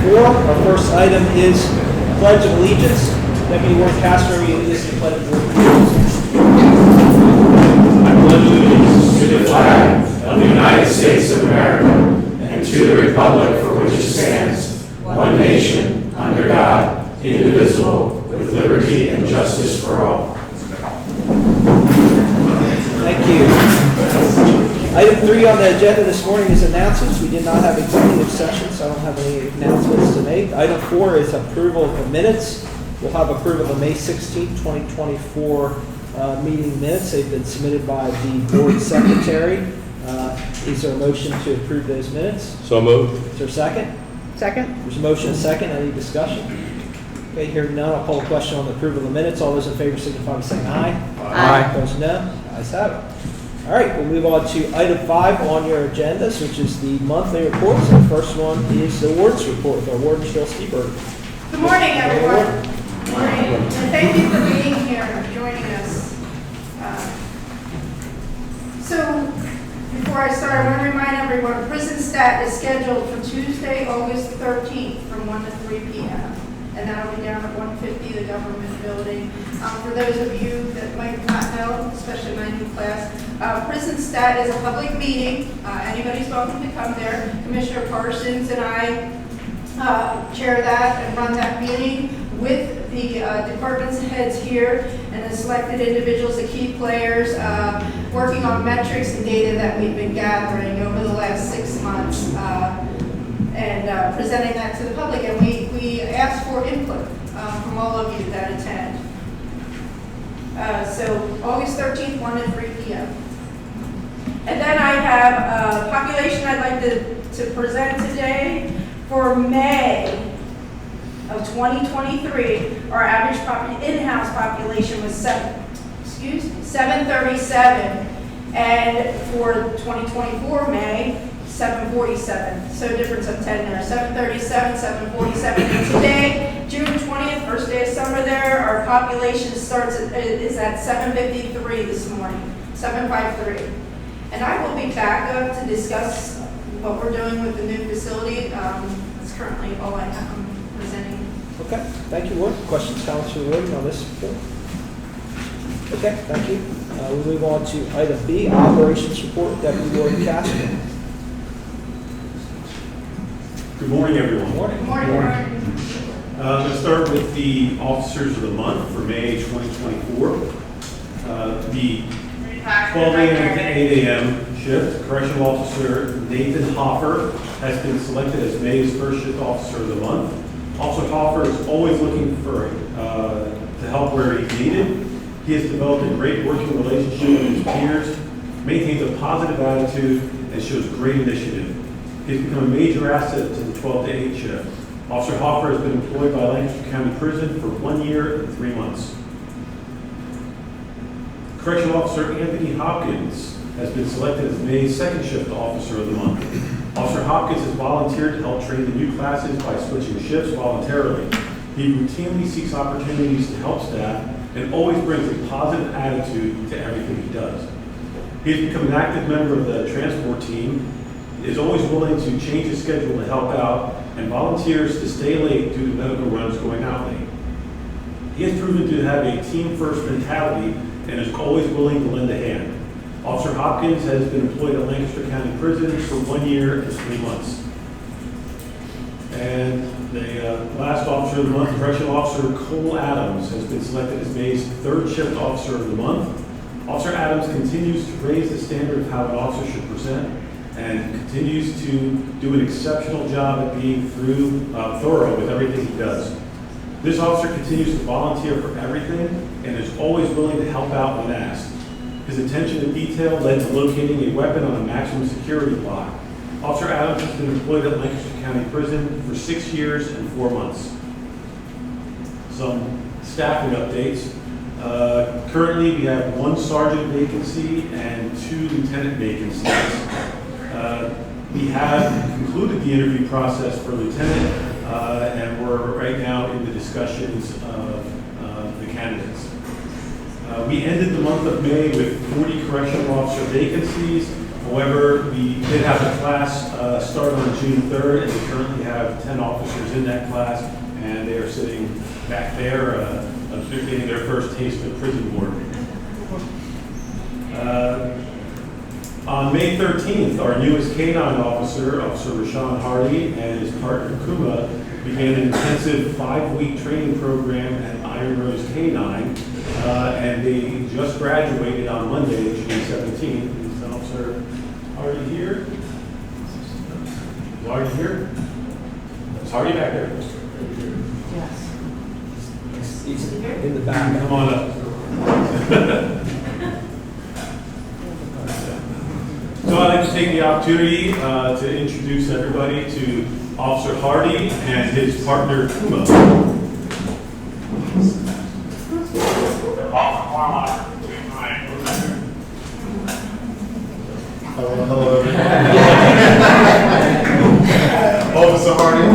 2024. Our first item is Pledge of Allegiance. Deputy Warden Castro, will you lead us in the Pledge of Allegiance? I pledge allegiance to the flag of the United States of America and to the republic for which it stands, one nation, under God, indivisible, with liberty and justice for all. Thank you. Item 3 on the agenda this morning is announcements. We did not have executive session, so I don't have any announcements to make. Item 4 is approval of the minutes. We'll have approval of the May 16, 2024 meeting minutes. They've been submitted by the board secretary. Is there a motion to approve those minutes? So moved. Is there a second? Second. There's a motion and a second. Any discussion? Okay, hearing none, I'll call a question on the approval of the minutes. All those in favor signify by saying aye. Aye. Opposed, no. Ayes have it. All right, we'll move on to item 5 on your agendas, which is the monthly reports. The first one is the warden's report with our warden, Cheryl Steeberg. Good morning, everyone. Good morning. And thank you for being here and joining us. So, before I start, I want to remind everyone, prison stat is scheduled for Tuesday, August 13th from 1 to 3 p.m. And that'll be down at 150, the government building. For those of you that might not know, especially my new class, prison stat is a public meeting. Anybody's welcome to come there. Commissioner Parsons and I chair that and run that meeting with the department's heads here and the selected individuals, the key players, working on metrics and data that we've been gathering over the last 6 months. And presenting that to the public, and we ask for input from all of you that attend. So August 13th, 1 to 3 p.m. And then I have a population I'd like to present today for May of 2023. Our average in-house population was 737, and for 2024 May, 747, so difference of 10 there. 737, 747, and today, June 20th, first day of summer there, our population is at 753 this morning, 753. And I will be back up to discuss what we're doing with the new facility. That's currently all I have. I'm presenting. Okay, thank you, Warden. Questions, comments for the warden on this report? Okay, thank you. We'll move on to item B, operations report, Deputy Warden Castro. Good morning, everyone. Morning. Good morning. I'm going to start with the officers of the month for May 2024. The 12 a.m. to 8 a.m. shift, Correctional Officer Nathan Hoffer has been selected as May's first shift officer of the month. Officer Hoffer is always looking for to help where he's needed. He has developed a great working relationship with his peers, maintains a positive attitude, and shows great initiative. He's become a major asset to the 12 to 8 shift. Officer Hoffer has been employed by Lancaster County Prison for 1 year and 3 months. Correctional Officer Anthony Hopkins has been selected as May's second shift officer of the month. Officer Hopkins has volunteered to help train the new classes by switching shifts voluntarily. He routinely seeks opportunities to help staff and always brings a positive attitude to everything he does. He has become an active member of the transport team, is always willing to change his schedule to help out, and volunteers to stay late due to medical runs going out late. He has proven to have a team-first mentality and is always willing to lend a hand. Officer Hopkins has been employed at Lancaster County Prison for 1 year and 3 months. And the last officer of the month, Correctional Officer Cole Adams, has been selected as May's third shift officer of the month. Officer Adams continues to raise the standard of how an officer should present and continues to do an exceptional job at being thorough with everything he does. This officer continues to volunteer for everything and is always willing to help out when asked. His attention to detail led to locating a weapon on a maximum security block. Officer Adams has been employed at Lancaster County Prison for 6 years and 4 months. Some staffing updates. Currently, we have 1 sergeant vacancy and 2 lieutenant vacancies. We have concluded the interview process for lieutenant, and we're right now in the discussions of the candidates. We ended the month of May with 40 correctional officer vacancies, However, we did have a class start on June 3rd, and we currently have 10 officers in that class, and they are sitting back there, getting their first taste of prison board. On May 13th, our newest K-9 officer, Officer Rashawn Hardy, and his partner Kuma began an intensive 5-week training program at Iron Rose K-9, and they just graduated on Monday, June 17th. Is Officer Hardy here? Is Hardy here? Is Hardy back there? He's in the back. Come on up. So I'd like to take the opportunity to introduce everybody to Officer Hardy and his partner Kuma. Hello, everyone. Officer Hardy,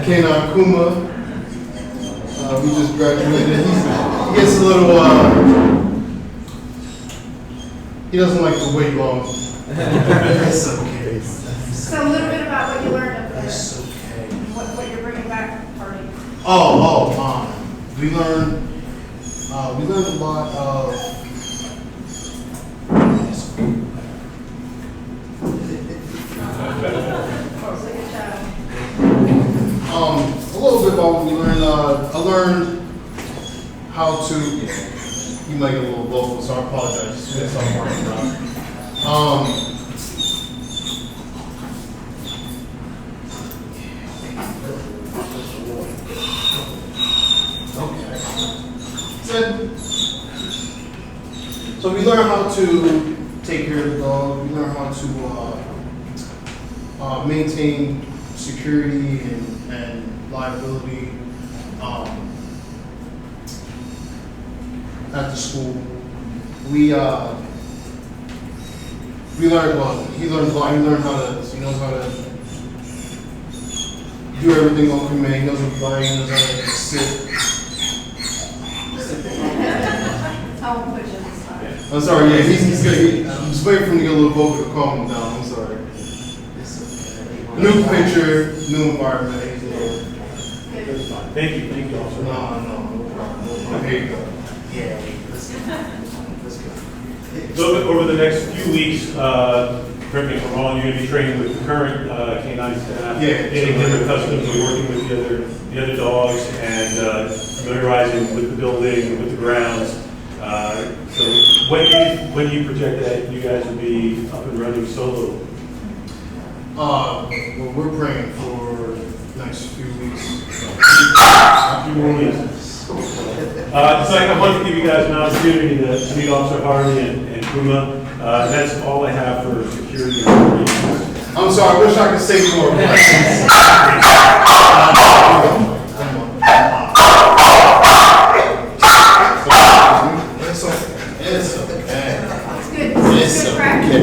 K9 Kuma. We just graduated. He gets a little, he doesn't like to wait long. It's okay. So a little bit about what you learned up there. It's okay. And what you're bringing back to the party. We learned a lot of, a little bit about what we learned. I learned how to, you might get a little vocal, so I apologize. Just I'm working on. So we learn how to take care of the dog. We learn how to maintain security and liability at the school. We learned he knows how to do everything on command. He knows what to buy, he knows how to sit. I won't push it this time. I'm sorry, yeah, he's good. I'm just waiting for him to get a little vocal to calm him down. I'm sorry. New picture, new environment. Thank you, Officer. No. Here you go. Yeah, let's go. So over the next few weeks, correct me if I'm wrong, you're going to be training with the current K-9 staff, getting them accustomed to working with the other dogs, and familiarizing with the building, with the grounds. So when do you project that you guys will be up and running solo? Well, we're praying for the next few weeks. A few more weeks. So I want to give you guys an opportunity to meet Officer Hardy and Kuma. That's all I have for security and operations. I'm sorry, I wish I could say more. It's okay. It's good. It's It's good practice. okay.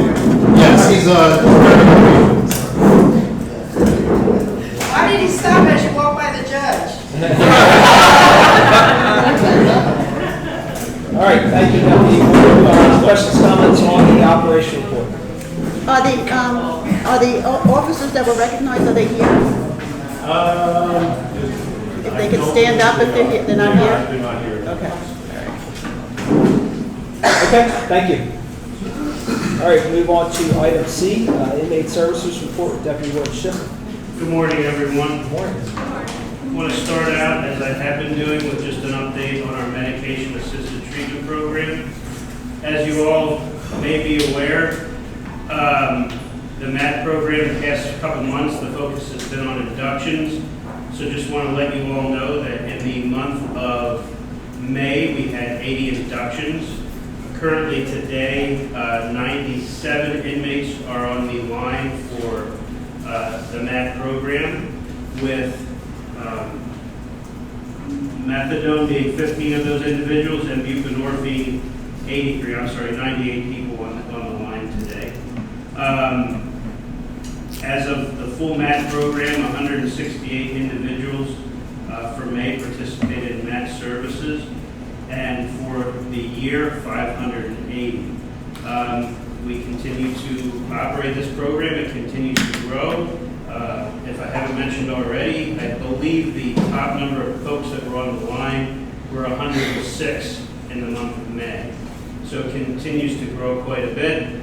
Yes, he's Why did he stop as you walked by the judge? All right, thank you. Now, questions, comments on the operation report? Are the officers that were recognized, are they here? If they can stand up if they're here, they're not here? They're not here. Okay. Okay, thank you. All right, move on to item C, inmate services report with Deputy Warden Schiffer. Good morning, everyone. Good morning. I want to start out, as I have been doing, with just an update on our medication-assisted treatment program. As you all may be aware, the MAT program the past couple months, the focus has been on inductions. So just want to let you all know that in the month of May, we had 80 inductions. Currently today, 97 inmates are on the line for the MAT program, with methadone being 15 of those individuals and buprenorphine 98 people on the line today. As of the full MAT program, 168 individuals for May participated in MAT services, and for the year, 580. We continue to operate this program. It continues to grow. If I haven't mentioned already, I believe the top number of folks that were on the line were 106 in the month of May. So it continues to grow quite a bit.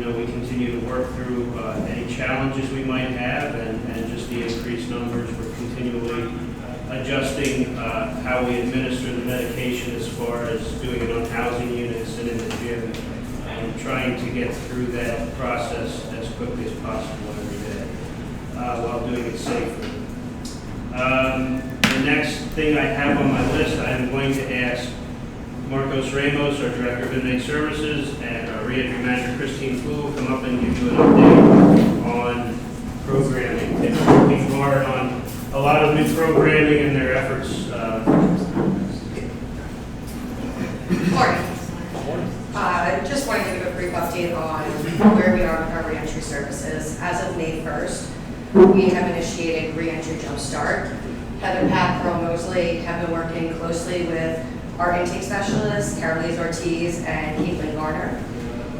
We continue to work through any challenges we might have and just the increased numbers. We're continually adjusting how we administer the medication as far as doing it on housing units and in the gym, and trying to get through that process as quickly as possible every day while doing it safely. The next thing I have on my list, I am going to ask Marcos Ramos, our Director of Inmate Services, and our Reentry Manager, Christine Fu, will come up and give you an update on programming. They've been working hard on a lot of new programming and their efforts. Morning. Just wanted to give a brief update on where we are with our reentry services. As of May 1st, we have initiated Reentry Jumpstart. Heather, Pat, Pearl Mosley have been working closely with our intake specialists, Carolise Ortiz and Caitlin Garner,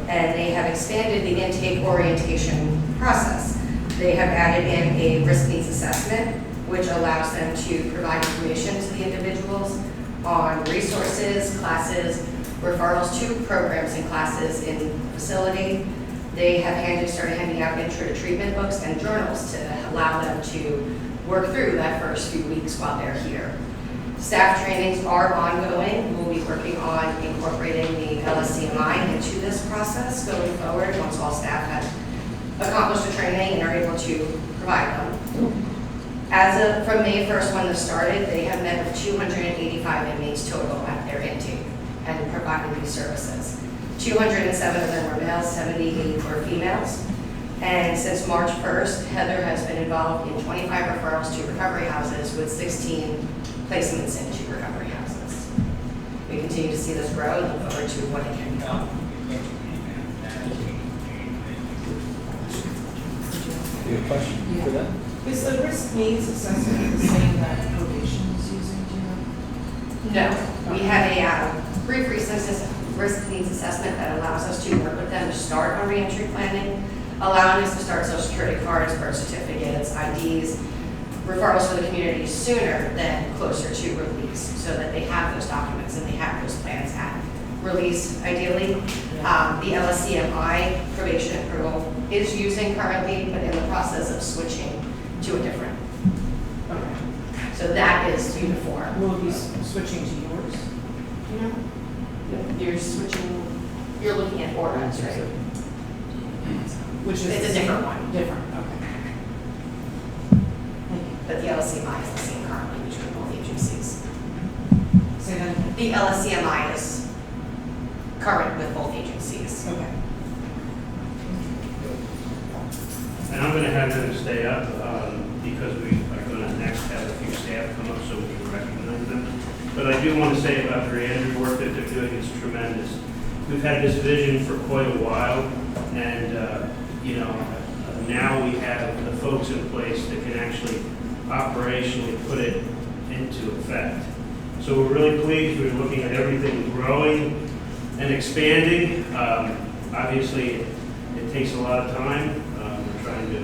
and they have expanded the intake orientation process. They have added in a risk needs assessment, which allows them to provide information to the individuals on resources, classes, referrals to programs and classes in the facility. They have started handing out intro to treatment books and journals to allow them to work through that first few weeks while they're here. Staff trainings are ongoing. We'll be working on incorporating the LSCMI into this process going forward once all staff have accomplished the training and are able to provide them. From May 1st when this started, they have met with 285 inmates total at their intake and provided these services. 207 of them were males, 78 were females. And since March 1st, Heather has been involved in 25 referrals to recovery houses with 16 placements into recovery houses. We continue to see this grow and look forward to what it can become. Any question for them? Is the risk needs assessment the same that probation is using, do you know? No, we have a brief risk needs assessment that allows us to work with them to start on reentry planning, allowing us to start Social Security cards, birth certificates, IDs, referrals for the community sooner than closer to release, so that they have those documents and they have those plans at release, ideally. The LSCMI probation approval is using currently, but in the process of switching to a different. Okay. So that is uniform. Will it be switching to yours? You know? You're looking at ORADs, right? Which is It's the a same- different one. Different, okay. Thank you. But the LSCMI is the same currently between both agencies. Say that again. The LSCMI is current with both agencies. Okay. And I'm going to have them stay up because we are going to next have a few staff come up so we can recognize them. But I do want to say about the reentry work that they're doing is tremendous. We've had this vision for quite a while, and now we have the folks in place that can actually operationally put it into effect. So we're really pleased. We're looking at everything growing and expanding. Obviously, it takes a lot of time. We're trying to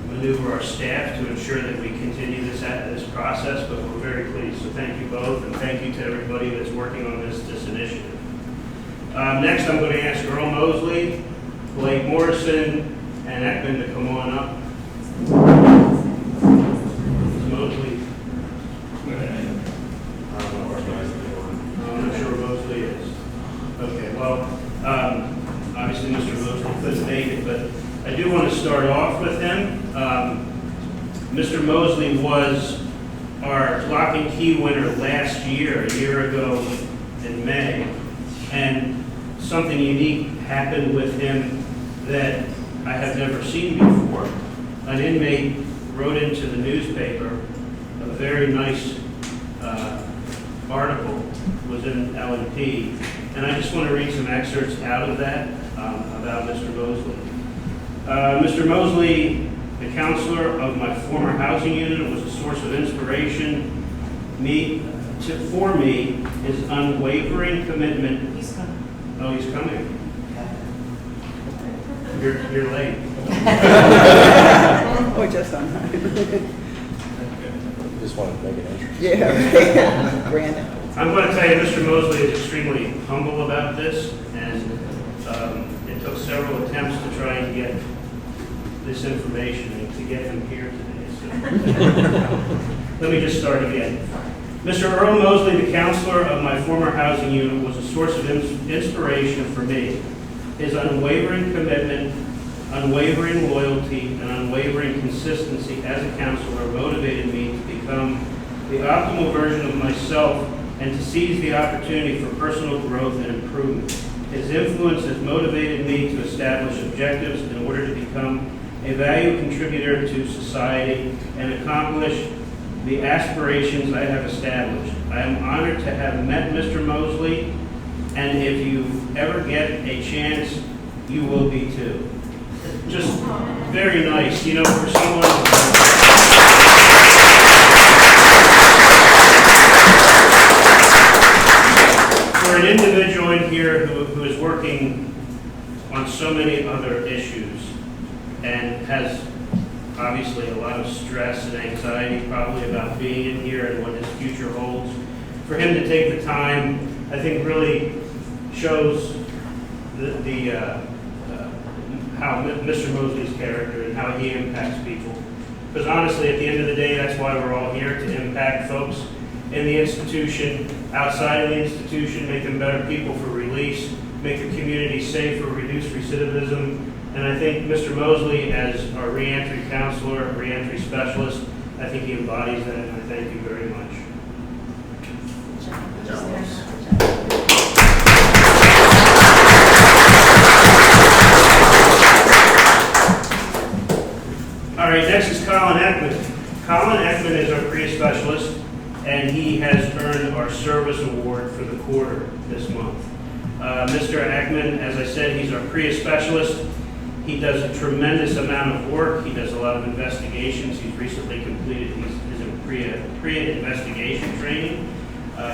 maneuver our staff to ensure that we continue this process, but we're very pleased. So thank you both, and thank you to everybody that's working on this initiative. Next, I'm going to ask Earl Mosley, Blake Morrison, and Ekman to come on up. Mosley. I'm not sure where Mosley is. Okay, well, obviously Mr. Mosley couldn't make it, but I do want to start off with him. Mr. Mosley was our Lock and Key winner last year, a year ago in May, and something unique happened with him that I have never seen before. An inmate wrote into the newspaper a very nice article, was in L&P, and I just want to read some excerpts out of that about Mr. Mosley. Mr. Mosley, the counselor of my former housing unit, was a source of inspiration for me. His unwavering commitment Oh, he's coming. You're late. Or just on time. Just wanted to make an entrance. Yeah, Brandon. I'm going to tell you, Mr. Mosley is extremely humble about this, and it took several attempts to try and get this information and to get him here today. So. Let me just start again. Mr. Earl Mosley, the counselor of my former housing unit, was a source of inspiration for me. His unwavering commitment, unwavering loyalty, and unwavering consistency as a counselor motivated me to become the optimal version of myself and to seize the opportunity for personal growth and improvement. His influence has motivated me to establish objectives in order to become a value contributor to society and accomplish the aspirations I have established. I am honored to have met Mr. Mosley, and if you ever get a chance, you will be too. Just very nice, you know, for someone. For an individual in here who is working on so many other issues and has obviously a lot of stress and anxiety probably about being in here and what his future holds, for him to take the time, I think really shows how Mr. Mosley's character and how he impacts people. Because honestly, at the end of the day, that's why we're all here, to impact folks in the institution, outside of the institution, make them better people for release, make the community safer, reduce recidivism. And I think Mr. Mosley, as our reentry counselor, reentry specialist, I think he embodies that, and I thank you very much. All right, next is Colin Ekman. Colin Ekman is our PREA specialist, and he has earned our service award for the quarter this month. Mr. Ekman, as I said, he's our PREA specialist. He does a tremendous amount of work. He does a lot of investigations. He's recently completed his PREA investigation training.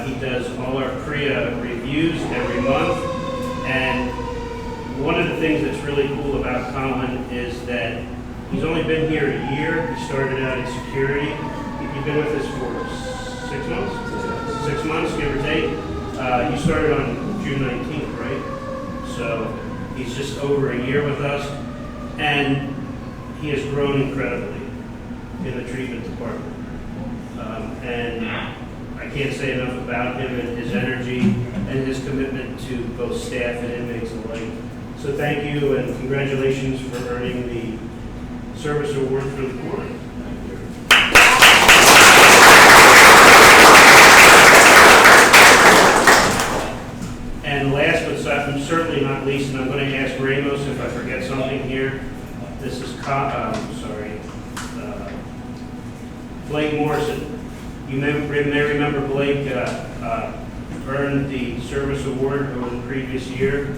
He does all our PREA reviews every month. And one of the things that's really cool about Colin is that he's only been here a year. He started out in security. You've been with us for 6 months? 6 months, give or take. You started on June 19th, right? So he's just over a year with us, and he has grown incredibly in the treatment department. And I can't say enough about him and his energy and his commitment to both staff and inmates alike. So thank you, and congratulations for earning the service award for the quarter. And last but certainly not least, and I'm going to ask Ramos if I forget something here. This is Blake Morrison. You may remember Blake earned the service award over the previous year.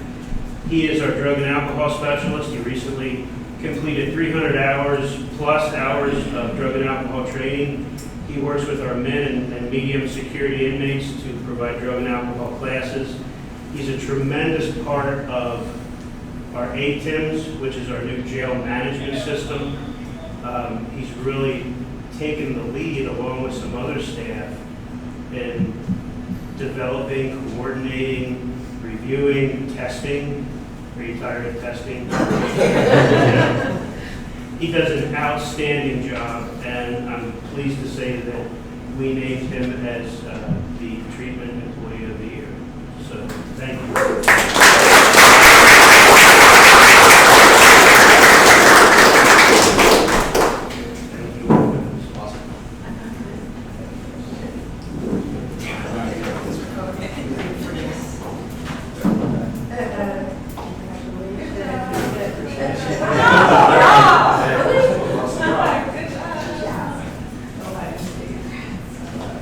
He is our drug and alcohol specialist. He recently completed 300 plus hours of drug and alcohol training. He works with our men and medium security inmates to provide drug and alcohol classes. He's a tremendous part of our ATIMS, which is our new jail management system. He's really taken the lead, along with some other staff, in developing, coordinating, reviewing, testing. Are you tired of testing? Yeah. He does an outstanding job, and I'm pleased to say that we named him as the Treatment Employee of the Year. So, thank you.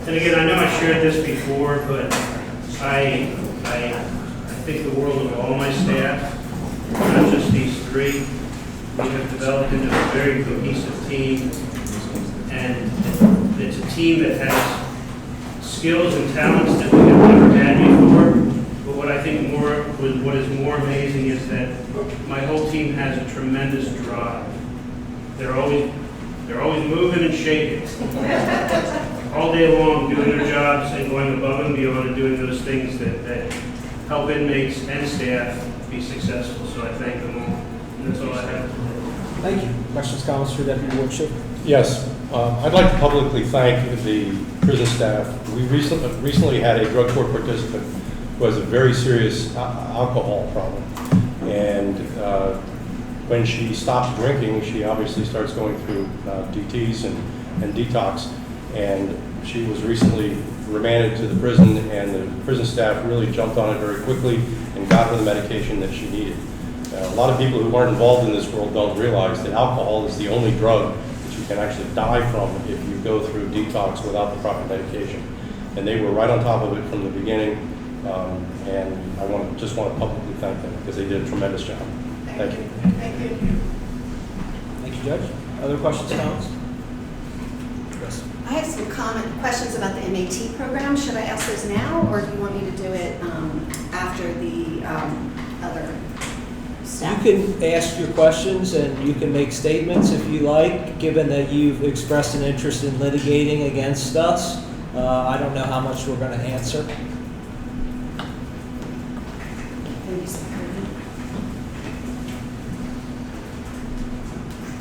And again, I know I shared this before, but I think the world of all my staff, not just these three. We have developed into a very cohesive team, and it's a team that has skills and talents that we have never had before. But what I think what is more amazing is that my whole team has a tremendous drive. They're always moving and shaking all day long, doing their jobs and going above and beyond and doing those things that help inmates and staff be successful. So I thank them all. And that's all I have. Thank you. Questions, comments for Deputy Ward Schiffer? Yes, I'd like to publicly thank the prison staff. We recently had a drug court participant who has a very serious alcohol problem. And when she stops drinking, she obviously starts going through DTs and detox. And she was recently remanded to the prison, and the prison staff really jumped on it very quickly and got her the medication that she needed. A lot of people who aren't involved in this world don't realize that alcohol is the only drug that you can actually die from if you go through detox without the proper medication. And they were right on top of it from the beginning, and I just want to publicly thank them because they did a tremendous job. Thank you. Thank you. Thank you, Judge. Other questions, comments? Yes. I have some questions about the MAT program. Should I ask those now, or do you want me to do it after the other staff? You can ask your questions and you can make statements if you like, given that you've expressed an interest in litigating against us. I don't know how much we're going to answer.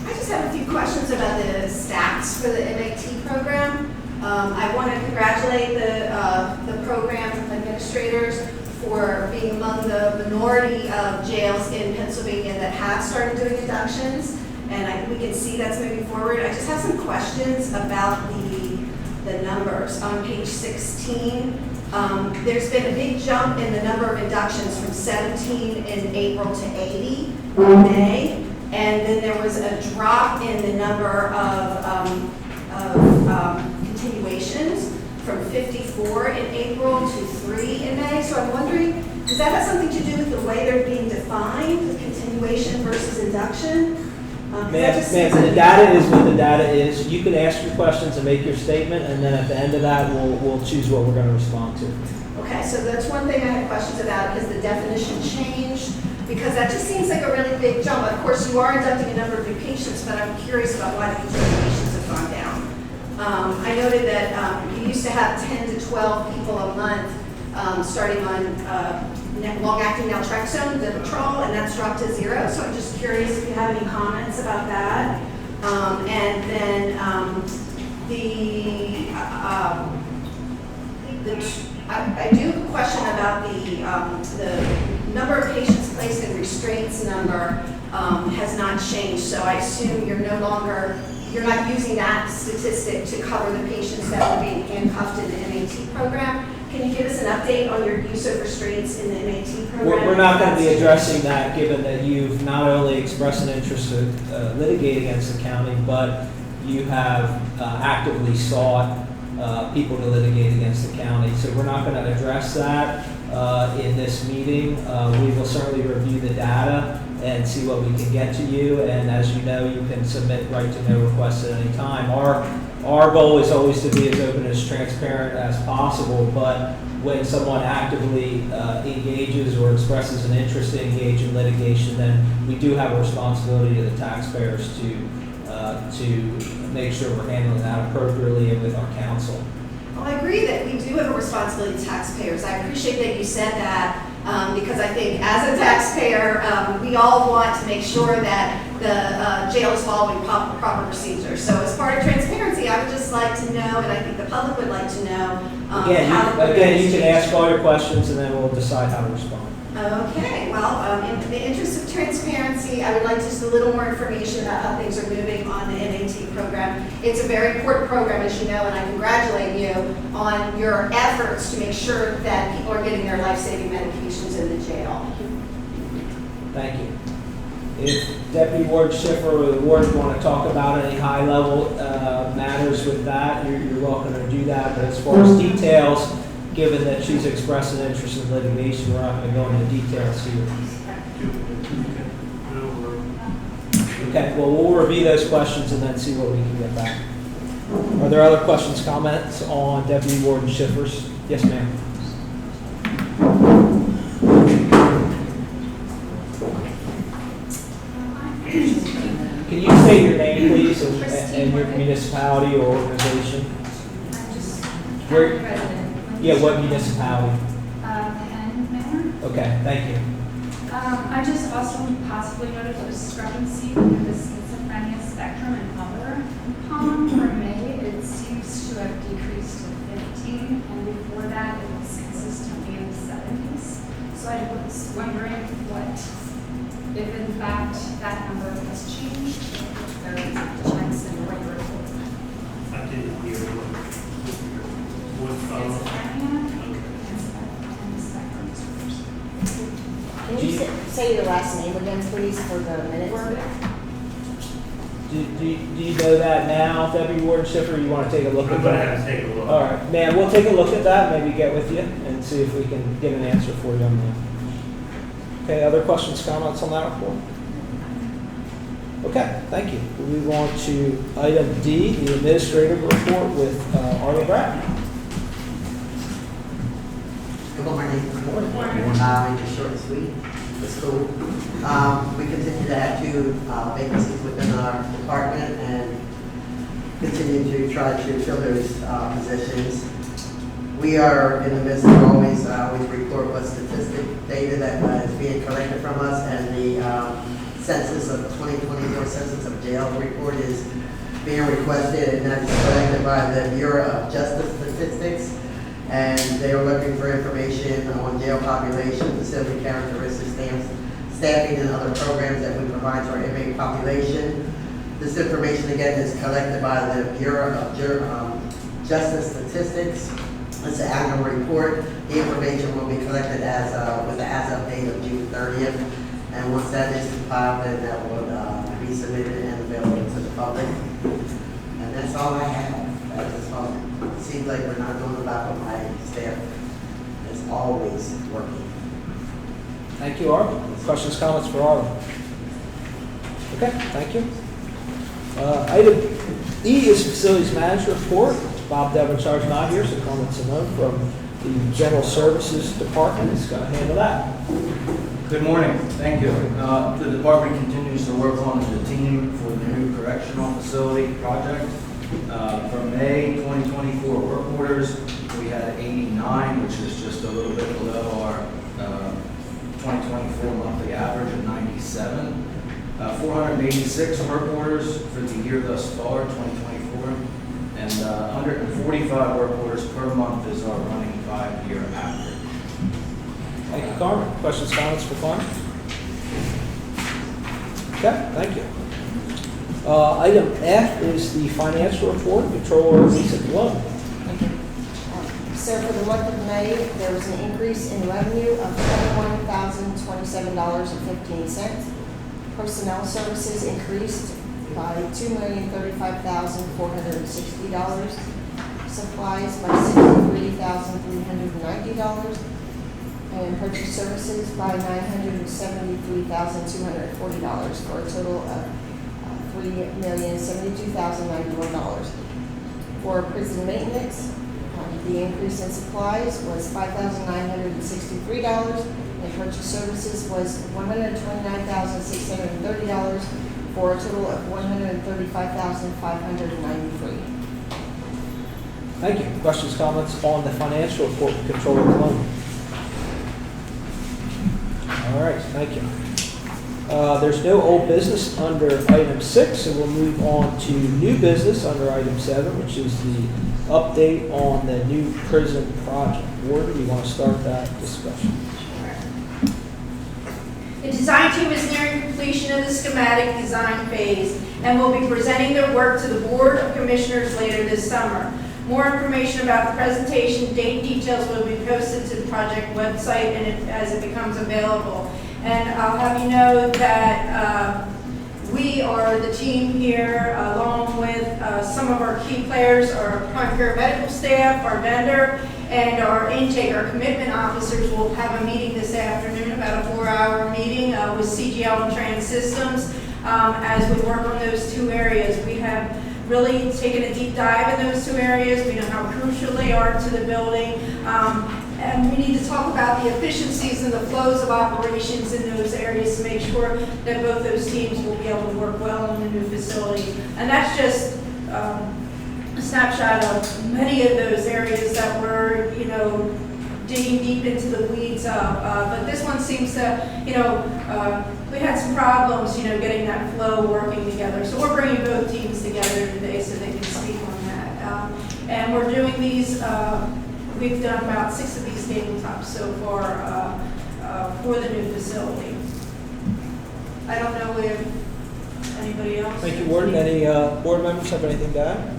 I just have a few questions about the stats for the MAT program. I want to congratulate the program administrators for being among the minority of jails in Pennsylvania that have started doing inductions, and we can see that's moving forward. I just have some questions about the numbers. On page 16, there's been a big jump in the number of inductions from 17 in April to 80 in May, and then there was a drop in the number of continuations from 54 in April to 3 in May. So I'm wondering, does that have something to do with the way they're being defined, continuation versus induction? Ma'am, the data is what the data is. You can ask your questions and make your statement, and then at the end of that, we'll choose what we're going to respond to. Okay, so that's one thing I had questions about. Is the definition changed? Because that just seems like a really big jump. Of course, you are inducting a number of new patients, but I'm curious about why the continuations have gone down. I noted that you used to have 10 to 12 people a month starting on long-acting naltrexone, Vivitrol, and that's dropped to 0. So I'm just curious if you have any comments about that. And then I do have a question about the number of patients placed in restraints number has not changed. So I assume you're not using that statistic to cover the patients that were being handcuffed in the MAT program. Can you give us an update on your use of restraints in the MAT program? We're not going to be addressing that, given that you've not only expressed an interest to litigate against the county, but you have actively sought people to litigate against the county. So we're not going to address that in this meeting. We will certainly review the data and see what we can get to you. And as you know, you can submit right to know requests at any time. Our goal is always to be as open and as transparent as possible, but when someone actively engages or expresses an interest to engage in litigation, then we do have a responsibility to the taxpayers to make sure we're handling that appropriately and with our counsel. Well, I agree that we do have a responsibility to taxpayers. I appreciate that you said that because I think as a taxpayer, we all want to make sure that the jail is following proper procedures. So as part of transparency, I would just like to know, and I think the public would like to know, Again, you can ask all your questions and then we'll decide how to respond. Okay, well, in the interest of transparency, I would like just a little more information about how things are moving on the MAT program. It's a very important program, as you know, and I congratulate you on your efforts to make sure that people are getting their life-saving medications in the jail. Thank you. If Deputy Ward Schiffer or the ward want to talk about any high-level matters with that, you're welcome to do that. But as far as details, given that she's expressed an interest in litigation, we're not going to go into details here. Okay, well, we'll review those questions and then see what we can get back. Are there other questions, comments on Deputy Warden Schiffer's? Yes, ma'am. municipality or organization? I'm just Where- county resident. Yeah, what municipality? Penn Manor. Okay, thank you. I just also possibly noticed a discrepancy in the schizophrenia spectrum and other column for May. It seems to have decreased to 15, and before that it was consistently in the 70s. So I was wondering if in fact that number has changed, or checks in the right report. I didn't hear what Schizophrenia Okay. and spectrum disorders. Can you say your last name again, please, for the minutes? Do you know that now, Deputy Warden Schiffer, or you want to take a look at I'm gonna that? have to take a look. All right, ma'am, we'll take a look at that, maybe get with you and see if we can get an answer for you on that. Okay, other questions, comments on that report? Okay, thank you. We'll move on to item D, the administrative report with Arlie Bratton. Good morning. Good morning. Make it short and sweet. It's cool. We continue to have 2 vacancies within our department and continue to try to fill those positions. We are in the midst of always report what statistic data that is being collected from us, and the census of 2024 census of jail report is being requested, and that's collected by the Bureau of Justice Statistics. And they are looking for information on jail population, facility characteristics, staffing, and other programs that we provide to our inmate population. This information, again, is collected by the Bureau of Justice Statistics. It's an annual report. The information will be collected with the as-of date of June 30th. And once that is compiled, then that will be submitted and available to the public. And that's all I have at this moment. It seems like we're not doing a lot with my staff. It's always working. Thank you, Arlie. Questions, comments for Arlie? Okay, thank you. Item E is facilities manager report. Bob Devonshire's not here, so Carmen Simone from the General Services Department is going to handle that. Good morning. Thank you. The department continues to work on the team for the new correctional facility project. From May 2024 work orders, we had 89, which is just a little bit below our 2024 monthly average of 97. 486 work orders for the year thus far, 2024, and 145 work orders per month is our running 5-year average. Thank you, Carmen. Questions, comments for Carmen? Okay, thank you. Item F is the financial report, Controller Lisa Blow. So for the month of May, there was an increase in revenue of $21,027.15. Personnel services increased by $2,035,460. Supplies by $63,390. And purchase services by $973,240 for a total of $3,072,091. For prison maintenance, the increase in supplies was $5,963, and purchase services was $129,630 for a total of $135,593. Thank you. Questions, comments on the financial report, Controller Cologne? All right, thank you. There's no old business under item 6, so we'll move on to new business under item 7, which is the update on the new prison project. Warden, you want to start that discussion? The design team is nearing completion of the schematic design phase and will be presenting their work to the Board of Commissioners later this summer. More information about the presentation, date details will be posted to the project website as it becomes available. And I'll have you know that we are the team here, along with some of our key players, our primary care medical staff, our vendor, and our intake, our commitment officers will have a meeting this afternoon, about a 4-hour meeting with CGL and Trans Systems as we work on those 2 areas. We have really taken a deep dive in those 2 areas. We know how crucial they are to the building. And we need to talk about the efficiencies and the flows of operations in those areas to make sure that both those teams will be able to work well in the new facility. And that's just a snapshot of many of those areas that were, digging deep into the weeds of. But this one seems to, we had some problems, getting that flow working together. So we're bringing both teams together today so they can speak on that. And we're doing these, we've done about 6 of these tabletops so far for the new facility. I don't know if anybody else. Thank you, Warden. Any board members have anything to add?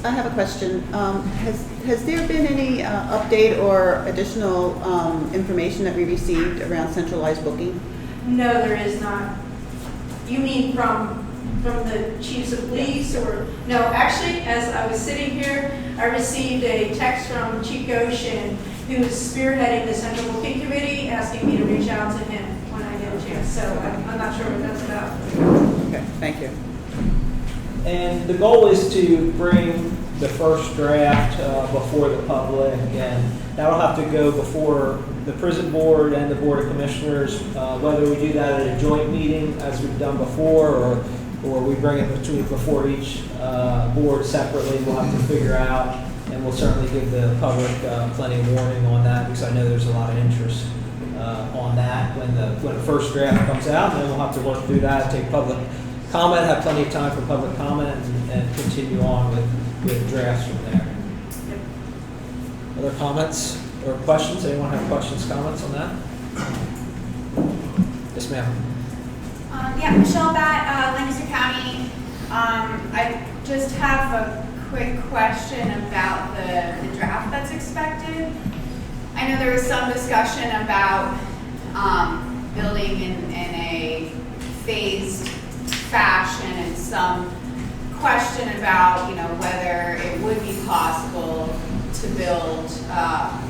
I have a question. Has there been any update or additional information that we received around centralized booking? No, there is not. You mean from the chiefs of police or? No, actually, as I was sitting here, I received a text from Chief Goshen, who's spearheading the central booking committee, asking me to reach out to him when I get a chance. So I'm not sure what that's about. Okay, thank you. And the goal is to bring the first draft before the public, and that'll have to go before the prison board and the board of commissioners, whether we do that at a joint meeting as we've done before, or we bring it before each board separately. We'll have to figure out, and we'll certainly give the public plenty of warning on that, because I know there's a lot of interest on that when the first draft comes out, and then we'll have to work through that, take public comment, have plenty of time for public comment, and continue on with drafts from there. Yep. Other comments or questions? Anyone have questions, comments on that? Yes, ma'am. Yeah, Michelle Batt, Lancaster County. I just have a quick question about the draft that's expected. I know there was some discussion about building in a phased fashion, and some question about whether it would be possible to build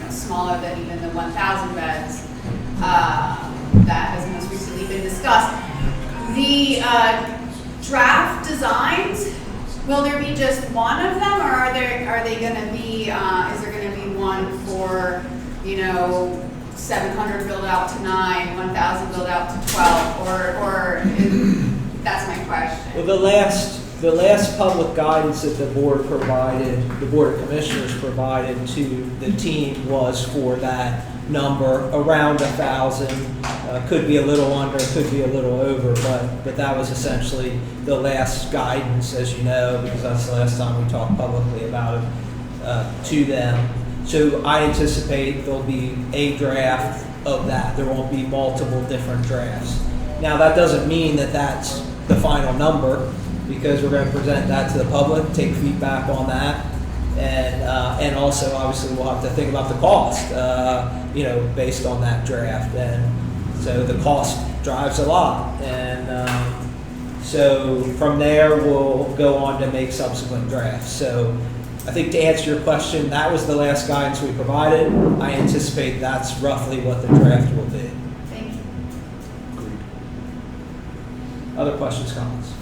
smaller than even the 1,000 beds that has most recently been discussed. The draft designs, will there be just one of them, or are they going to be? Is there going to be one for 700 build out to 9, 1,000 build out to 12, or that's my question. Well, the last public guidance that the board provided, the Board of Commissioners provided to the team, was for that number around 1,000. Could be a little under, could be a little over, but that was essentially the last guidance, as you know, because that's the last time we talked publicly about it to them. So I anticipate there'll be a draft of that. There won't be multiple different drafts. Now, that doesn't mean that that's the final number, because we're going to present that to the public, take feedback on that, and also obviously we'll have to think about the cost, based on that draft. And so the cost drives a lot, and so from there we'll go on to make subsequent drafts. So I think to answer your question, that was the last guidance we provided. I anticipate that's roughly what the draft will be. Thank you. Other questions, comments?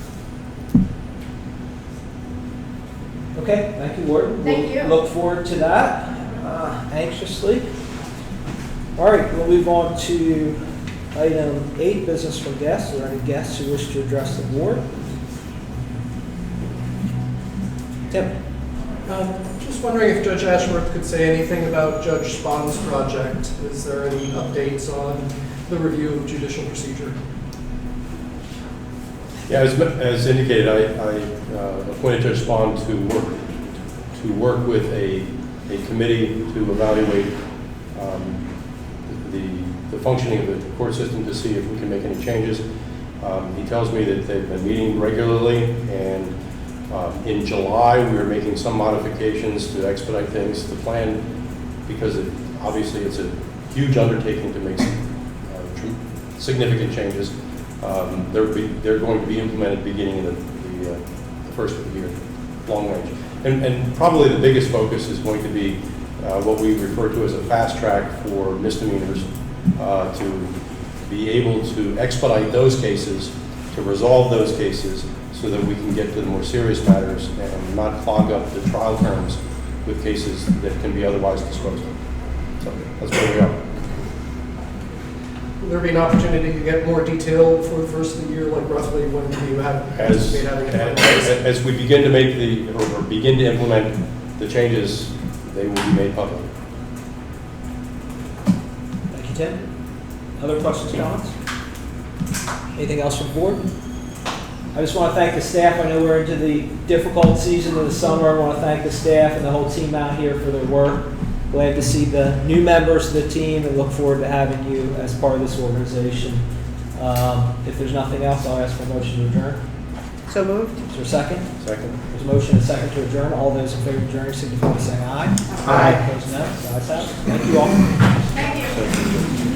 Okay, thank you, Warden. Thank you. Look forward to that anxiously. All right, we'll move on to item 8, business from guests. Are there any guests who wish to address the board? Tim. Just wondering if Judge Ashworth could say anything about Judge Spahn's project. Is there any updates on the review of judicial procedure? Yeah, as indicated, I appointed Judge Spahn to work with a committee to evaluate the functioning of the court system to see if we can make any changes. He tells me that they've been meeting regularly, and in July we are making some modifications to expedite things. The plan, because obviously it's a huge undertaking to make some significant changes, they're going to be implemented beginning in the first of the year, long range. And probably the biggest focus is going to be what we refer to as a fast track for misdemeanors, to be able to expedite those cases, to resolve those cases, so that we can get to the more serious matters and not clog up the trial terms with cases that can be otherwise disposed of. So that's where we are. will there be an opportunity to get more detail for the first of the year, like roughly when do you anticipate having it finalized? As we begin to make or begin to implement the changes, they will be made public. Thank you, Tim. Other questions, comments? Anything else from the board? I just want to thank the staff. I know we're into the difficult season of the summer. I want to thank the staff and the whole team out here for their work. Glad to see the new members of the team and look forward to having you as part of this organization. If there's nothing else, I'll ask for a motion to adjourn. So moved. Is there a second? Second. There's a motion and a second to adjourn. All those in favor of adjourning signify by saying aye. Aye. Opposed, no. The ayes have it. Thank you all. Thank you.